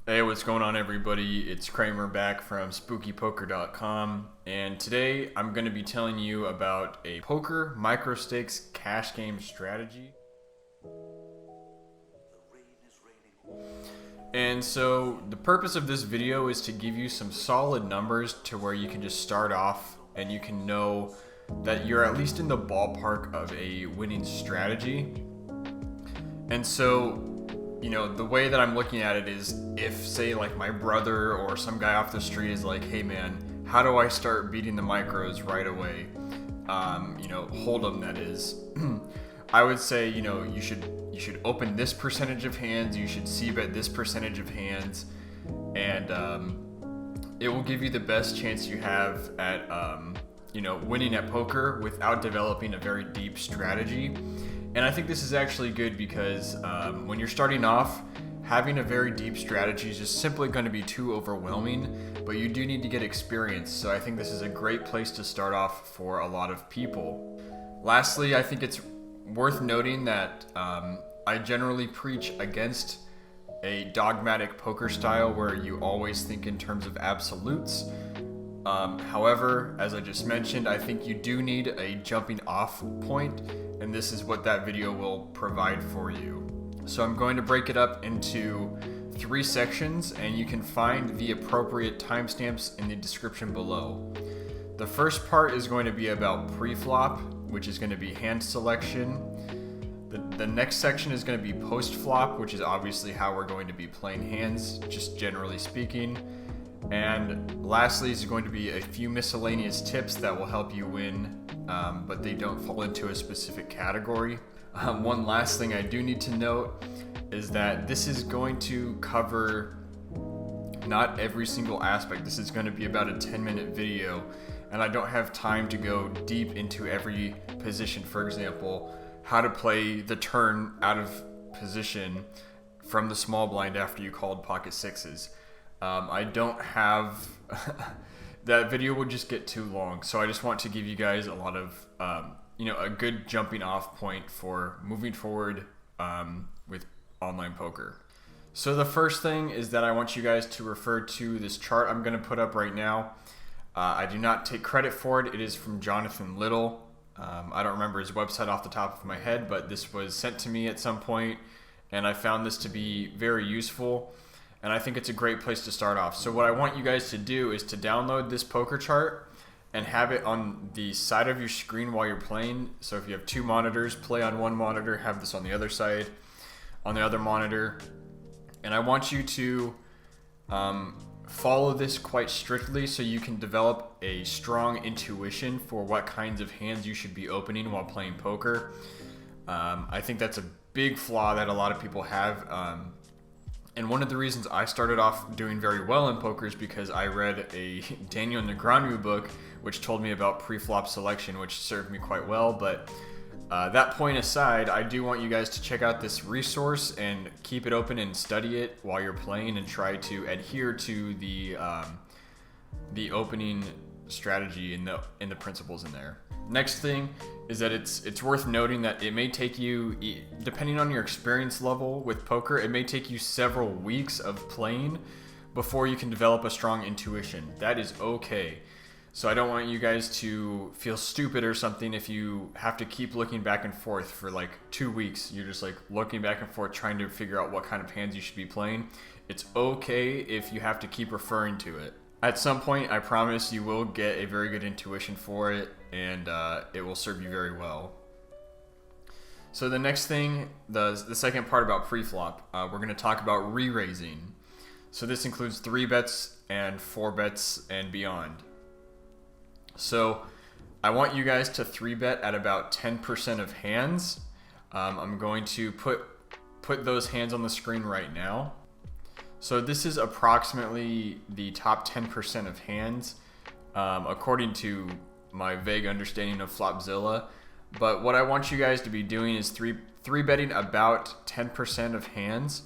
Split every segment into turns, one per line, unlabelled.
Hey, what's going on, everybody? It's Kramer back from spookypoker.com, and today I'm going to be telling you about a poker micro stakes cash game strategy. And so the purpose of this video is to give you some solid numbers to where you can just start off and you can know that you're at least in the ballpark of a winning strategy. And so, the way that I'm looking at it is if, say, like my brother or some guy off the street is like, hey man, how do I start beating the micros right away? Hold'em, that is. I would say, you should open this percentage of hands, you should c-bet this percentage of hands, and it will give you the best chance you have at, winning at poker without developing a very deep strategy. And I think this is actually good because when you're starting off, having a very deep strategy is just simply going to be too overwhelming, but you do need to get experience. So I think this is a great place to start off for a lot of people. Lastly, I think it's worth noting that I generally preach against a dogmatic poker style where you always think in terms of absolutes. However, as I just mentioned, I think you do need a jumping off point, and this is what that video will provide for you. So I'm going to break it up into 3 sections, and you can find the appropriate timestamps in the description below. The first part is going to be about pre-flop, which is going to be hand selection. The next section is going to be post-flop, which is obviously how we're going to be playing hands, just generally speaking. And lastly is going to be a few miscellaneous tips that will help you win, but they don't fall into a specific category. One last thing I do need to note is that this is going to cover not every single aspect. This is going to be about a 10-minute video, and I don't have time to go deep into every position. For example, how to play the turn out of position from the small blind after you called pocket sixes. I don't have that video would just get too long, so I just want to give you guys a lot of a good jumping off point for moving forward with online poker. So the first thing is that I want you guys to refer to this chart I'm going to put up right now. I do not take credit for it. It is from Jonathan Little. I don't remember his website off the top of my head, but this was sent to me at some point, and I found this to be very useful. And I think it's a great place to start off. So what I want you guys to do is to download this poker chart and have it on the side of your screen while you're playing. So if you have 2 monitors, play on one monitor, have this on the other side, on the other monitor. And I want you to follow this quite strictly so you can develop a strong intuition for what kinds of hands you should be opening while playing poker. I think that's a big flaw that a lot of people have. And one of the reasons I started off doing very well in poker is because I read a Daniel Negreanu book, which told me about pre-flop selection, which served me quite well. But that point aside, I do want you guys to check out this resource and keep it open and study it while you're playing and try to adhere to the opening strategy and the principles in there. Next thing is that it's worth noting that it may take you, depending on your experience level with poker, it may take you several weeks of playing before you can develop a strong intuition. That is okay. So I don't want you guys to feel stupid or something if you have to keep looking back and forth for like 2 weeks. You're just like looking back and forth trying to figure out what kind of hands you should be playing. It's okay if you have to keep referring to it. At some point, I promise you will get a very good intuition for it, and it will serve you very well. So the next thing, the second part about pre-flop, we're going to talk about re-raising. So this includes 3 bets and 4 bets and beyond. So I want you guys to 3-bet at about 10% of hands. I'm going to put those hands on the screen right now. So this is approximately the top 10% of hands, according to my vague understanding of Flopzilla. But what I want you guys to be doing is three betting about 10% of hands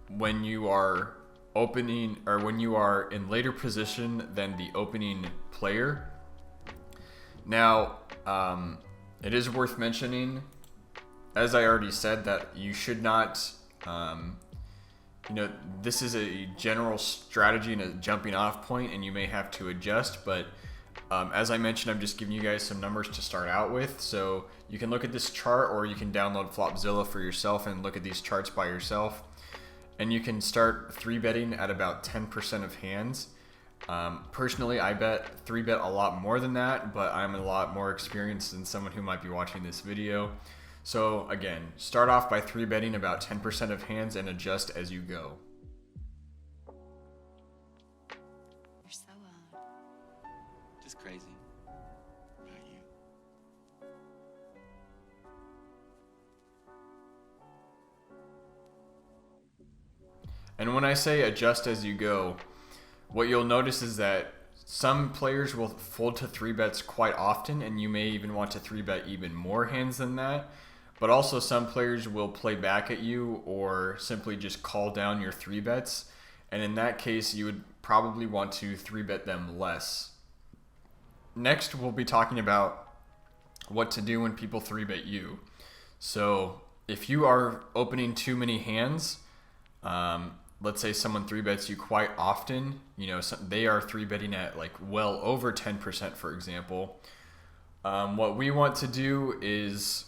when you are opening, or when you are in later position than the opening player. Now, it is worth mentioning, as I already said, that you should not you know, this is a general strategy and a jumping off point, and you may have to adjust, but as I mentioned, I'm just giving you guys some numbers to start out with. So you can look at this chart, or you can download Flopzilla for yourself and look at these charts by yourself. And you can start 3-betting at about 10% of hands. Personally, I 3-bet a lot more than that, but I'm a lot more experienced than someone who might be watching this video. So again, start off by 3-betting about 10% of hands and adjust as you go.
You're so
just crazy. About you.
And when I say adjust as you go, what you'll notice is that some players will fold to 3-bets quite often, and you may even want to 3-bet even more hands than that. But also some players will play back at you or simply just call down your 3-bets. And in that case, you would probably want to 3-bet them less. Next, we'll be talking about what to do when people 3-bet you. So if you are opening too many hands, let's say someone 3-bets you quite often, you know, they are 3-betting at like well over 10%, for example. What we want to do is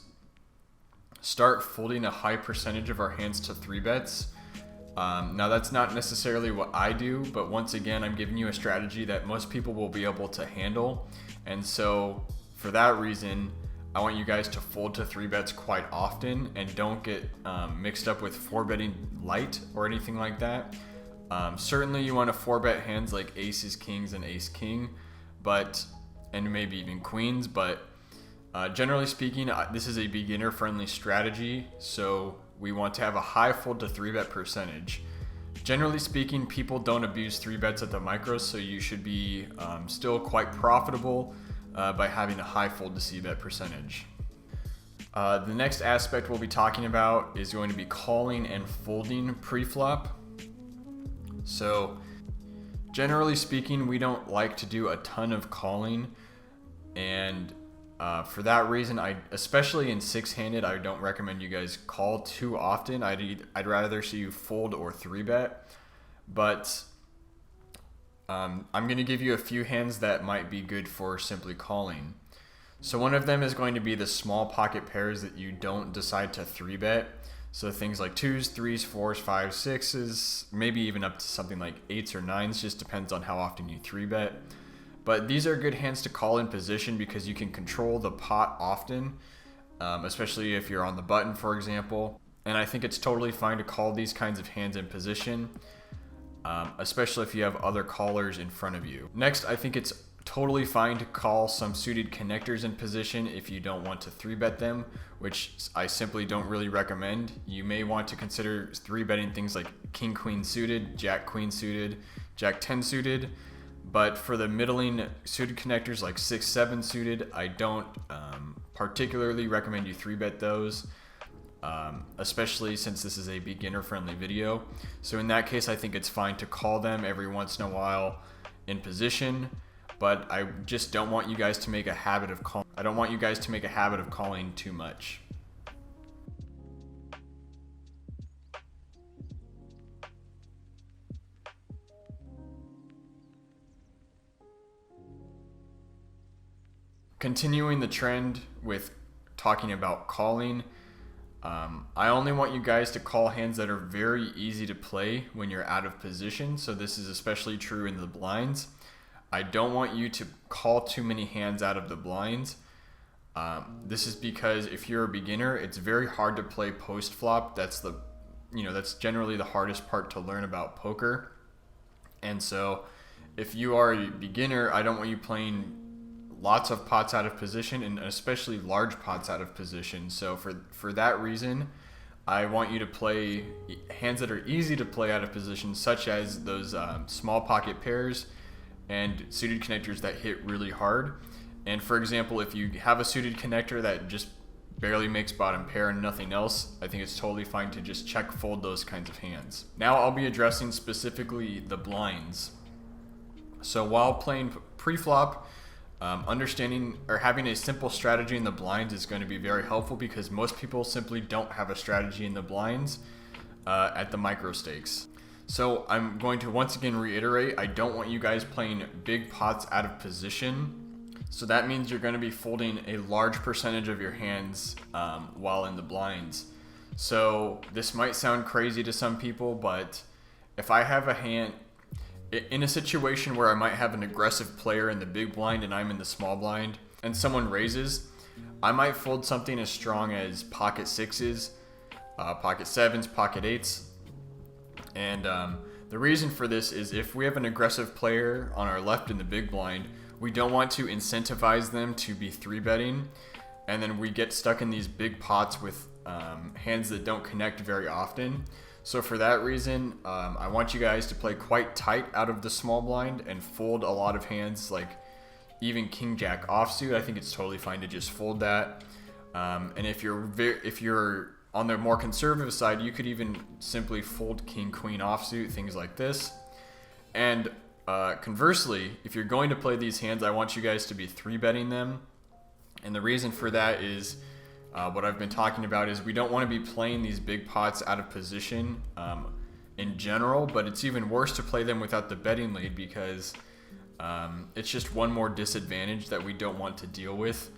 start folding a high percentage of our hands to 3-bets. Now that's not necessarily what I do, but once again, I'm giving you a strategy that most people will be able to handle. And so for that reason, I want you guys to fold to 3-bets quite often, and don't get mixed up with 4-betting light or anything like that. Certainly you want to 4-bet hands like aces, kings, and ace king, and maybe even queens, but generally speaking, this is a beginner friendly strategy, so we want to have a high fold to 3-bet percentage. Generally speaking, people don't abuse 3-bets at the micros, so you should be still quite profitable by having a high fold to c-bet percentage. The next aspect we'll be talking about is going to be calling and folding pre-flop. So generally speaking, we don't like to do a ton of calling, and for that reason, especially in 6-handed, I don't recommend you guys call too often. I'd rather see you fold or 3-bet, but I'm going to give you a few hands that might be good for simply calling. So one of them is going to be the small pocket pairs that you don't decide to 3-bet. So things like 2s, 3s, 4s, 5s, 6s, maybe even up to something like 8s or 9s, just depends on how often you 3-bet. But these are good hands to call in position because you can control the pot often, especially if you're on the button, for example. And I think it's totally fine to call these kinds of hands in position, especially if you have other callers in front of you. Next, I think it's totally fine to call some suited connectors in position if you don't want to 3-bet them, which I simply don't really recommend. You may want to consider 3-betting things like king queen suited, jack queen suited, jack 10 suited. But for the middling suited connectors like 6-7 suited, I don't particularly recommend you 3-bet those, especially since this is a beginner-friendly video. So in that case, I think it's fine to call them every once in a while in position, but I just don't want you guys to make a habit of calling. I don't want you guys to make a habit of calling too much. Continuing the trend with talking about calling, I only want you guys to call hands that are very easy to play when you're out of position. So this is especially true in the blinds. I don't want you to call too many hands out of the blinds. This is because if you're a beginner, it's very hard to play post flop. That's generally the hardest part to learn about poker. And so if you are a beginner, I don't want you playing lots of pots out of position, and especially large pots out of position. So for that reason, I want you to play hands that are easy to play out of position, such as those small pocket pairs and suited connectors that hit really hard. And for example, if you have a suited connector that just barely makes bottom pair and nothing else, I think it's totally fine to just check fold those kinds of hands. Now I'll be addressing specifically the blinds. So while playing pre-flop, understanding or having a simple strategy in the blinds is going to be very helpful because most people simply don't have a strategy in the blinds. at the micro stakes. So I'm going to once again reiterate, I don't want you guys playing big pots out of position. So that means you're going to be folding a large percentage of your hands while in the blinds. So this might sound crazy to some people, but if I have a hand in a situation where I might have an aggressive player in the big blind and I'm in the small blind and someone raises, I might fold something as strong as pocket sixes, pocket sevens, pocket eights. And the reason for this is if we have an aggressive player on our left in the big blind, we don't want to incentivize them to be 3-betting, and then we get stuck in these big pots with hands that don't connect very often. So for that reason, I want you guys to play quite tight out of the small blind and fold a lot of hands, like even king jack offsuit. I think it's totally fine to just fold that. And if you're on the more conservative side, you could even simply fold king queen offsuit, things like this. And conversely, if you're going to play these hands, I want you guys to be 3-betting them. And the reason for that is what I've been talking about is we don't want to be playing these big pots out of position in general, but it's even worse to play them without the betting lead because it's just one more disadvantage that we don't want to deal with.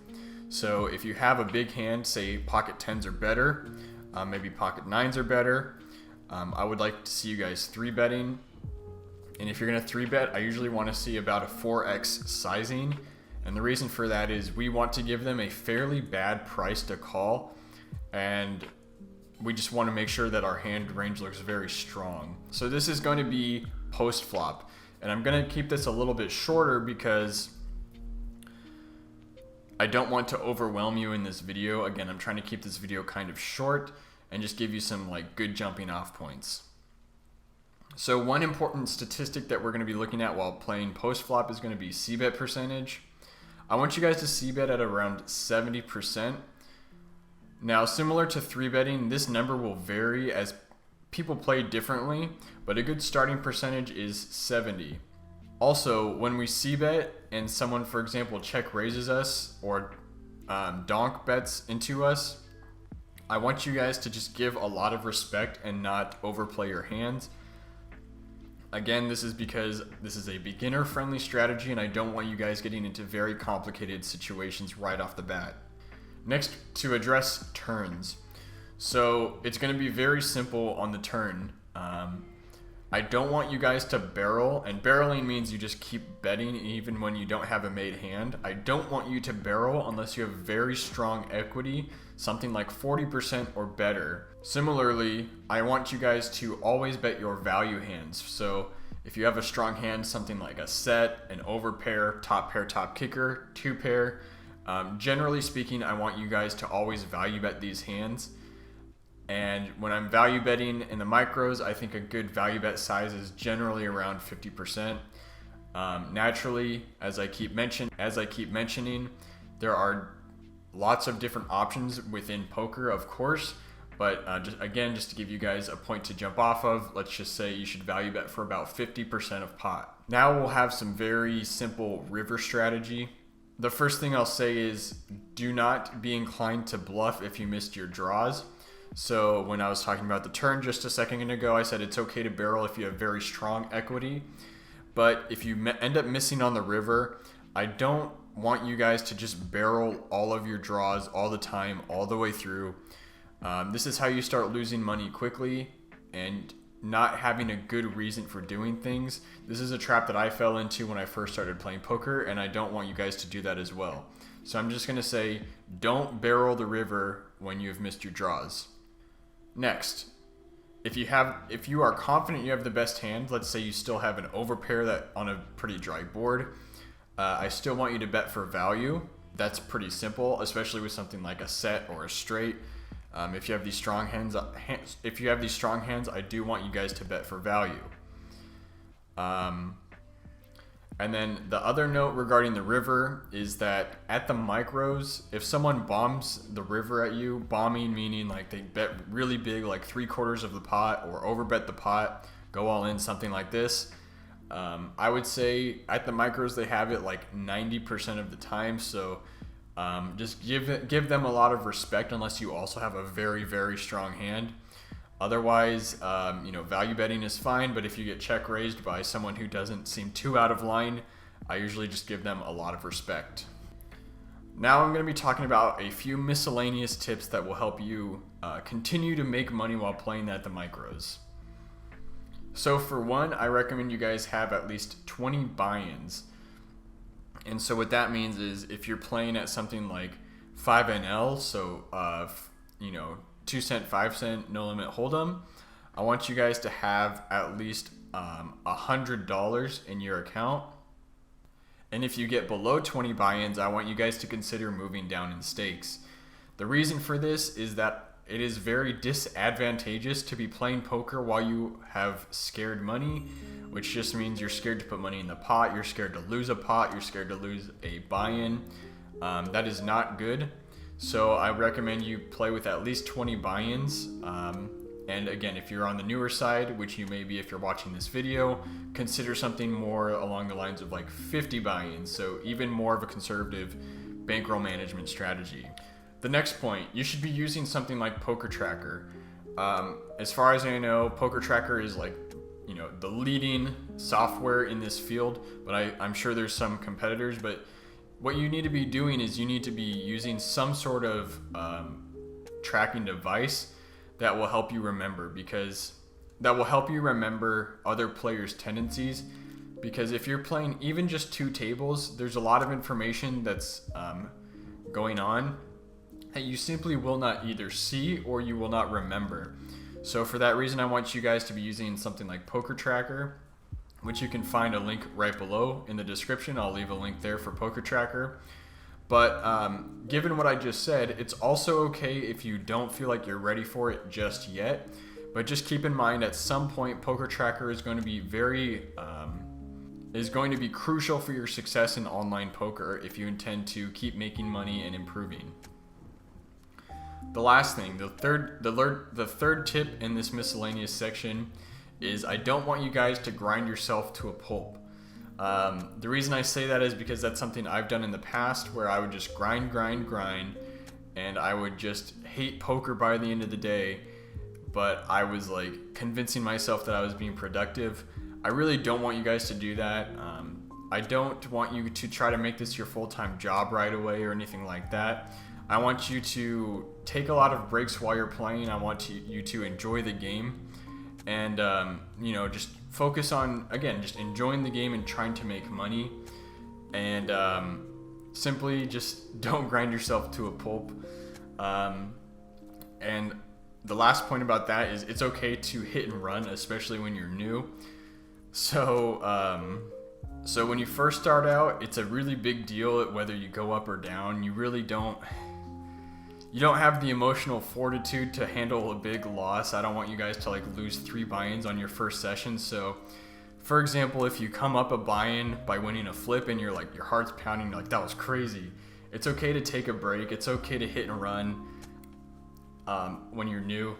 So if you have a big hand, say pocket 10s or better, maybe pocket 9s or better, I would like to see you guys 3-betting. And if you're going to 3-bet, I usually want to see about a 4x sizing. And the reason for that is we want to give them a fairly bad price to call, and we just want to make sure that our hand range looks very strong. So this is going to be post flop, and I'm going to keep this a little bit shorter because I don't want to overwhelm you in this video. Again, I'm trying to keep this video kind of short and just give you some like good jumping off points. So one important statistic that we're going to be looking at while playing post flop is going to be c-bet percentage. I want you guys to c-bet at around 70%. Now, similar to 3-betting, this number will vary as people play differently, but a good starting percentage is 70. Also, when we c-bet and someone, for example, check raises us or donk bets into us, I want you guys to just give a lot of respect and not overplay your hands. Again, this is because this is a beginner-friendly strategy and I don't want you guys getting into very complicated situations right off the bat. Next, to address turns. So it's going to be very simple on the turn. I don't want you guys to barrel, and barreling means you just keep betting even when you don't have a made hand. I don't want you to barrel unless you have very strong equity, something like 40% or better. Similarly, I want you guys to always bet your value hands. So if you have a strong hand, something like a set, an overpair, top kicker, 2-pair, generally speaking, I want you guys to always value bet these hands. And when I'm value betting in the micros, I think a good value bet size is generally around 50%. Naturally, as I keep mentioning, there are lots of different options within poker, of course. But just to give you guys a point to jump off of, let's just say you should value bet for about 50% of pot. Now we'll have some very simple river strategy. The first thing I'll say is do not be inclined to bluff if you missed your draws. So when I was talking about the turn just a second ago, I said it's okay to barrel if you have very strong equity. But if you end up missing on the river, I don't want you guys to just barrel all of your draws all the time, all the way through. This is how you start losing money quickly and not having a good reason for doing things. This is a trap that I fell into when I first started playing poker, and I don't want you guys to do that as well. So I'm just going to say don't barrel the river when you've missed your draws. Next, if you are confident you have the best hand, let's say you still have an overpair that on a pretty dry board, I still want you to bet for value. That's pretty simple, especially with something like a set or a straight. If you have these strong hands, I do want you guys to bet for value. And then the other note regarding the river is that at the micros, if someone bombs the river at you, bombing meaning like they bet really big, like 3/4 of the pot, or overbet the pot, go all in, something like this. I would say at the micros they have it like 90% of the time. So just give them a lot of respect unless you also have a very, very strong hand. Otherwise, value betting is fine, but if you get check raised by someone who doesn't seem too out of line, I usually just give them a lot of respect. Now I'm going to be talking about a few miscellaneous tips that will help you continue to make money while playing at the micros. So for one, I recommend you guys have at least 20 buy-ins. And so what that means is if you're playing at something like 5NL, so 2 cent, 5 cent, no limit hold'em, I want you guys to have at least $100 in your account. And if you get below 20 buy-ins, I want you guys to consider moving down in stakes. The reason for this is that it is very disadvantageous to be playing poker while you have scared money, which just means you're scared to put money in the pot, you're scared to lose a pot, you're scared to lose a buy-in. That is not good. So I recommend you play with at least 20 buy-ins. And again, if you're on the newer side, which you may be if you're watching this video, consider something more along the lines of like 50 buy-ins, so even more of a conservative bankroll management strategy. The next point, you should be using something like Poker Tracker. As far as I know, Poker Tracker is like, the leading software in this field, but I'm sure there's some competitors, but what you need to be doing is you need to be using some sort of tracking device that will help you remember, because that will help you remember other players' tendencies. Because if you're playing even just 2 tables, there's a lot of information that's going on that you simply will not either see or you will not remember. So for that reason, I want you guys to be using something like Poker Tracker, which you can find a link right below in the description. I'll leave a link there for Poker Tracker. But given what I just said, it's also okay if you don't feel like you're ready for it just yet. But just keep in mind, at some point, Poker Tracker is going to be crucial for your success in online poker if you intend to keep making money and improving. The last thing, the third tip in this miscellaneous section is I don't want you guys to grind yourself to a pulp. The reason I say that is because that's something I've done in the past, where I would just grind, and I would just hate poker by the end of the day, but I was like convincing myself that I was being productive. I really don't want you guys to do that. I don't want you to try to make this your full-time job right away or anything like that. I want you to take a lot of breaks while you're playing. I want you to enjoy the game, and just focus on, again, just enjoying the game and trying to make money, and simply just don't grind yourself to a pulp. And the last point about that is it's okay to hit and run, especially when you're new. So when you first start out, it's a really big deal whether you go up or down. You really don't have the emotional fortitude to handle a big loss. I don't want you guys to like lose 3 buy-ins on your first session. So for example, if you come up a buy-in by winning a flip and your heart's pounding, you're like, that was crazy. It's okay to take a break. It's okay to hit and run when you're new.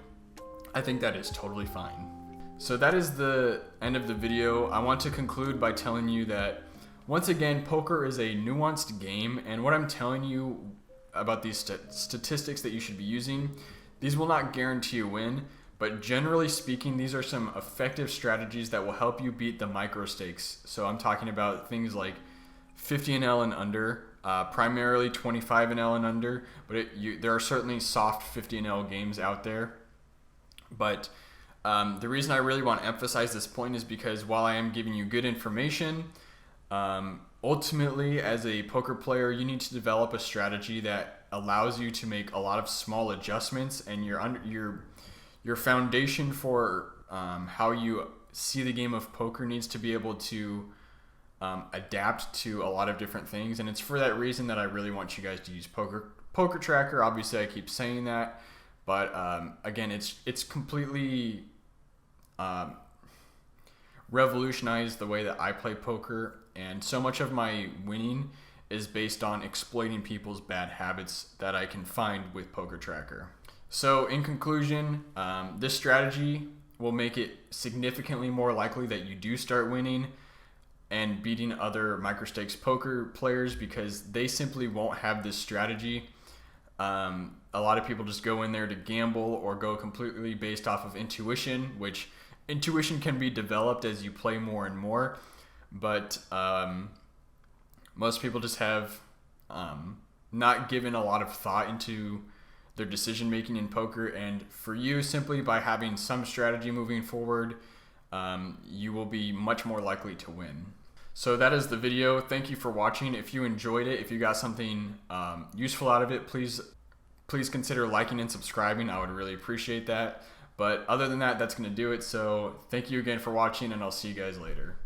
I think that is totally fine. So that is the end of the video. I want to conclude by telling you that, once again, poker is a nuanced game, and what I'm telling you about these statistics that you should be using, these will not guarantee a win, but generally speaking, these are some effective strategies that will help you beat the micro stakes. So I'm talking about things like 50 NL and under, primarily 25 NL and under, but there are certainly soft 50 NL games out there. But the reason I really want to emphasize this point is because while I am giving you good information, ultimately, as a poker player, you need to develop a strategy that allows you to make a lot of small adjustments, and your foundation for how you see the game of poker needs to be able to adapt to a lot of different things. And it's for that reason that I really want you guys to use Poker Tracker. Obviously, I keep saying that, but again, it's completely revolutionized the way that I play poker, and so much of my winning is based on exploiting people's bad habits that I can find with Poker Tracker. So in conclusion, this strategy will make it significantly more likely that you do start winning and beating other microstakes poker players, because they simply won't have this strategy. A lot of people just go in there to gamble or go completely based off of intuition, which intuition can be developed as you play more and more. But most people just have not given a lot of thought into their decision making in poker. And for you, simply by having some strategy moving forward, you will be much more likely to win. So that is the video. Thank you for watching. If you enjoyed it, if you got something useful out of it, please consider liking and subscribing. I would really appreciate that. But other than that, that's going to do it. So thank you again for watching, and I'll see you guys later.